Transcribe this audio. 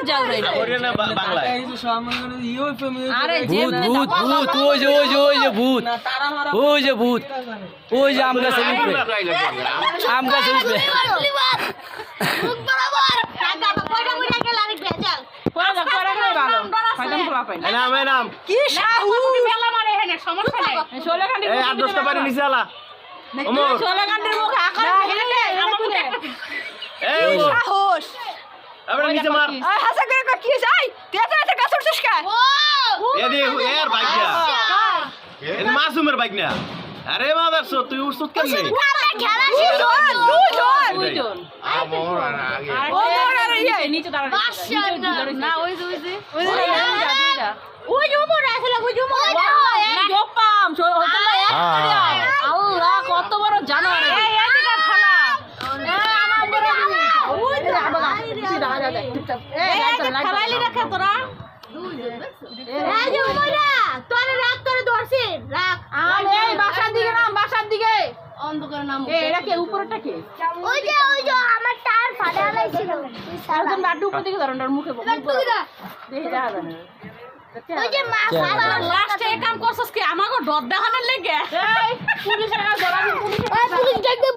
যাও রে হরিয়ানা বাংলা আরে ভূত ভূত ভূত ওই যে ভূত ওই যে ভূত ওই যে আম গাছের উপরে আম গাছের উপরে মুখ বরাবর টাকা কয়টা মুড়া গেল আরেক ভেজাল পড়া গেলে ভালো ফায়দাম খোলা পাই না নাম নাম কি সাহস বেলা মারে এখানে সমস্যা নাই 16 ঘন্টা এই 8-10টা পারি নিচে আলা ওমর 16 ঘন্টার মুখ আকার হেলে আমার মুখে এই সাহস আবার নিচে মার আয় হাসা করে কি যাই তেতে এত কাছর চুষকা ও এ দে এর বাইক না এ মাসুমের বাইক না আরে মাদারছো তুই উঠছত কেন নেই আমরা খেলা শেষ দুইজন আমর আর আগে ও আর ইয়ে নিচে দাঁড়া না ওই যে ওই জমর আসলে ওই জমর গোপাম হতে না এক করিয়া আল্লাহ কত বড় জানোয়ার এই এদিকে খালা আমার বড় ওই যে আবার দাঁড়া যায় চুপচাপ এই খালাইলি রাখে তোরা এই জমরা তোরে রাখ তোরে ধরছি রাখ আরে এই বাসার দিকে নাম বাসার দিকে অন্ধকার নাম এই এটা কে উপরটা কে ওই যে আমার টায়ার ফাটা লাইছিল তুই সারা একদম লাড্ডু উপর দিকে ধরন ওর মুখে দেখি দেখা যায় না ওই যে মা সারা লাস্টে কাম করছস কি আমাগো ডর দেখানোর লাগে এই পুলিশের কাছে ধরাবি পুলিশ পুলিশ ডাক দে